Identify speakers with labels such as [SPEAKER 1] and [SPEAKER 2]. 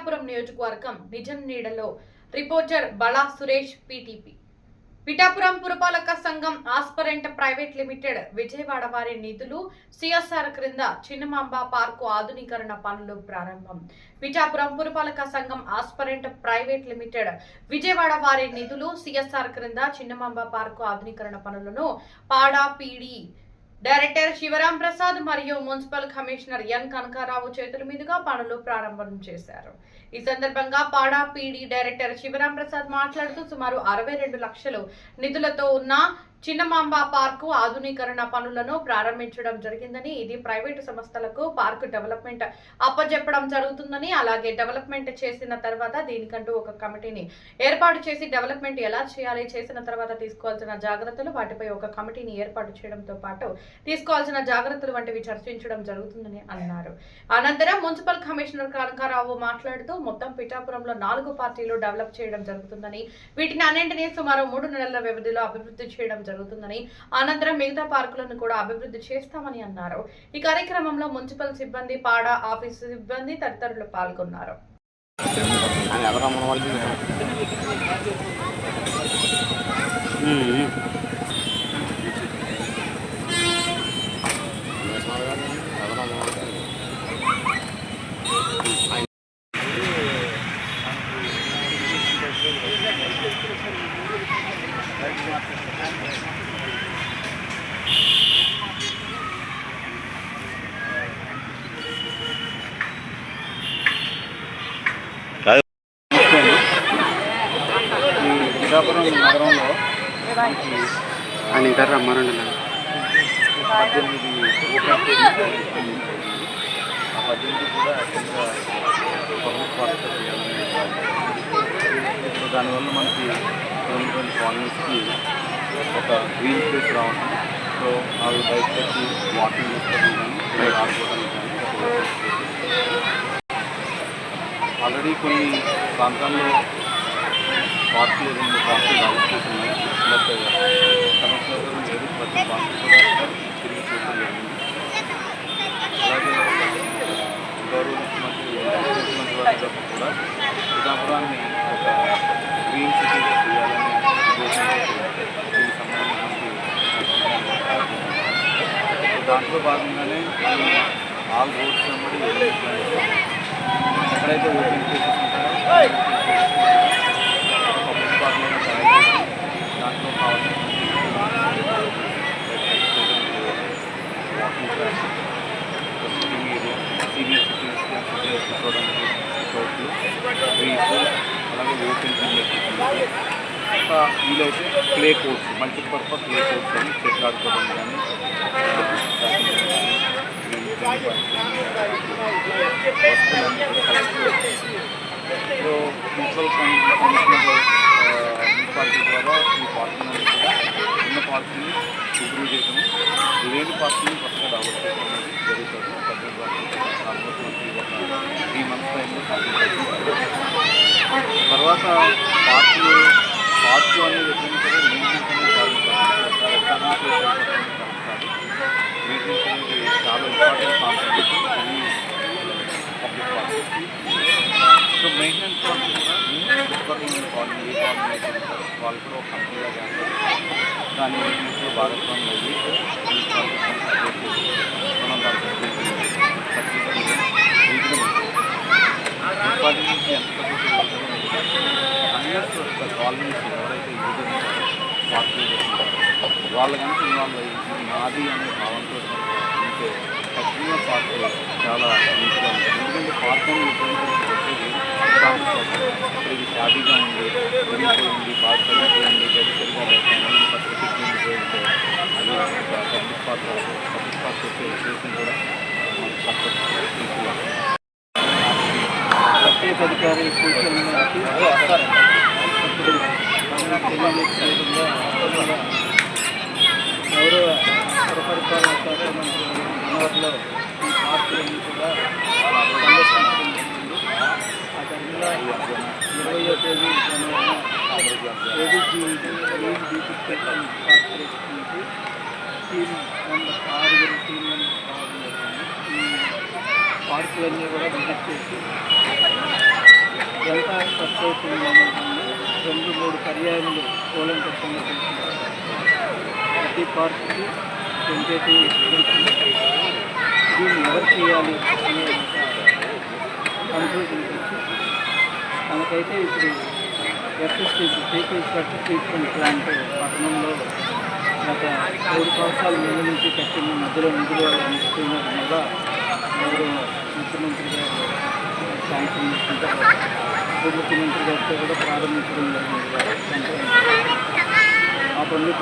[SPEAKER 1] పిఠాపురం నియోజకవర్గం నిజం నీడలో రిపోర్టర్ బళా సురేష్ పీటీపీ. పిఠాపురం పురపాలక సంఘం ఆస్పరెంట్ ప్రైవేట్ లిమిటెడ్ విజయవాడ వారి నిధులు సిఎస్ఆర్ క్రింద చిన్నమాంబ పార్కు ఆధునీకరణ పనులు ప్రారంభం. పిఠాపురం పురపాలక సంఘం ఆస్పరెంట్ ప్రైవేట్ లిమిటెడ్ విజయవాడ వారి నిధులు సిఎస్ఆర్ క్రింద చిన్నమాంబ పార్కు ఆధునీకరణ పనులను పాడా పీడీ డైరెక్టర్ శివరాం ప్రసాద్ మరియు మున్సిపల్ కమిషనర్ ఎన్ కనకారావు చేతుల మీదుగా పనులు ప్రారంభం చేశారు. ఈ సందర్భంగా పాడా పీడీ డైరెక్టర్ శివరాం ప్రసాద్ మాట్లాడుతూ సుమారు 62 లక్షలు నిధులతో ఉన్న చిన్నమాంబ పార్కు ఆధునీకరణ పనులను ప్రారంభించడం జరిగిందని, ఇది ప్రైవేటు సంస్థలకు పార్కు డెవలప్మెంట్ అప్పజెప్పడం జరుగుతుందని, అలాగే డెవలప్మెంట్ చేసిన తర్వాత దీనికంటూ ఒక కమిటీని ఏర్పాటు చేసి డెవలప్మెంట్ ఎలా చేయాలి, చేసిన తర్వాత తీసుకోవాల్సిన జాగ్రత్తలు, వాటిపై ఒక కమిటీని ఏర్పాటు చేయడంతో పాటు తీసుకోవాల్సిన జాగ్రత్తలు వంటివి చర్చించడం జరుగుతుందని అన్నారు. అనంతరం మున్సిపల్ కమిషనర్ కనకారావు మాట్లాడుతూ మొత్తం పిఠాపురంలో 4 పార్టీలు డెవలప్ చేయడం జరుగుతుందని, వీటిని అన్నింటినీ సుమారు 3 నెలల వ్యవధిలో అభివృద్ధి చేయడం జరుగుతుందని, అనంతరం మిగతా పార్కులను కూడా అభివృద్ధి చేస్తామని అన్నారు. ఈ కార్యక్రమంలో మున్సిపల్ సిబ్బంది, పాడా ఆఫీసు సిబ్బంది తదితరులు పాల్గొన్నారు.
[SPEAKER 2] పిఠాపురం నగరంలో ఆయన ఇద్దరు రమ్మారండి. 18 కూడా యాక్చువల్గా పబ్లిక్ పార్క్ చేయాలని, సో దానివల్ల మనకి కొన్ని కాలనీస్కి ఒక గ్రీన్ స్పేస్ రావడం, సో అవి బయటకు వచ్చి వాకింగ్ చేసుకోవడం కానీ ఆడుకోవడానికి కానీ ఆల్రెడీ కొన్ని ప్రాంతాల్లో పార్కులు 2 పార్కులు డెవలప్ చేస్తున్నాయి. బట్ కమిషనర్ గారు లేదు, ప్రతి పార్కు కూడా తిరిగి చూడడం జరిగింది. అలాగే గౌరవ ముఖ్యమంత్రి వారి కూడా పిఠాపురాన్ని ఒక గ్రీన్ సిటీగా చేయాలనే ఉద్దేశంతో దీనికి సంబంధించి దాంట్లో భాగంగానే ఆల్ రోడ్స్ వెంబడి ఎక్కడైతే ఓపెన్ స్పేసెస్ ఉంటాయో పబ్లిక్ పార్కులను తయారు చేసి దాంట్లో కావాల్సిన walking track, sitting area, senior citizens చేసుకోవడానికి చోట్లు, ట్రీస్, అలాగే ఓపెన్ ఇంకా వీలైతే play courts, multipurpose play courts అని చెట్లు ఆడుకోవడం కానీ వస్తువులన్నీ కూడా కలెక్ట్. సో మున్సిపాలిటీ ద్వారా ఈ పార్కులను కూడా ఉన్న పార్కుని ఇంప్రూవ్ చేయడం, లేని పార్కుని కొత్తగా డెవలప్ చేయడం అనేది జరుగుతుంది. ఆల్మోస్ట్ మనకి ఒక 3 months టైంలో తర్వాత పార్కు అనేది ఎప్పుడైనా సరే మెయింటెనెన్స్ అనేది చాలా మెయింటెనెన్స్ అనేది చాలా important concept public park. So maintenance వాళ్ళు కూడా కాలనీ వాళ్ళు కూడా ఒక కంపెనీగా కానీ దాని మెయింటెనెన్స్లో భాగస్వామ్యం అయ్యి మనం దాంట్లో మున్సిపాలిటీ నుంచి ఎంత అన్నర్స్ కాలనీస్ ఎవరైతే యూజర్ పార్కులు చేస్తుంటారో వాళ్ళు కనుక ఇన్వాల్వ్ అయ్యి నాది అనే భావంతో ఉంటే ఖచ్చితంగా పార్కు చాలా నీట్గా ఉంటుంది. ఎందుకంటే పార్క్ అని వచ్చేది ఇప్పుడు ఇది షాడీగా ఉంది, వెళ్ళిపోయింది, పార్క్ వెళ్ళిపోయింది, గది సరిగా లేకుండా పరిస్థితి ఉండిపోయింటే అది ఒక పబ్లిక్ పార్క్ వచ్చే విశేషం కూడా మనకు ప్రత్యేక అధికారి సూచనలకి గౌరవ పురపరిపాలన శాఖ మంత్రి మనవర్లో ఈ పార్కులన్నీ కూడా సందర్శించడం. ఆ టైంలో 20వ తేదీ ఏబీసీ బ్యూటిఫికేషన్ కార్పొరేషన్ నుంచి టీం మెంబర్స్ 6 టీం మెంబర్స్ రావడం జరిగింది. ఈ పార్కులన్నీ కూడా విజిట్ చేసి
[SPEAKER 3] ఎంత ఖర్చు అవుతుంది అనేది 2-3 పర్యాయములు కూలంకషంగా తెలుసుకుంటారు. ప్రతి పార్క్కి టెంటేటివ్ దీన్ని ఎవరు చేయాలి అనే కన్క్లూజన్కి వచ్చి మనకైతే ఇప్పుడు FST vehicle flood treatment plant పట్టణంలో గత 3 సంవత్సరాల ముందు నుంచి కట్టిన మధ్యలో నిధులు అందుతున్నది వల్ల గౌరవ ముఖ్యమంత్రి గారు శాంక్షన్ చేసుకుంటారు. ఉప ముఖ్యమంత్రి గారితో కూడా ప్రారంభించడం జరిగింది. ఆ పనులు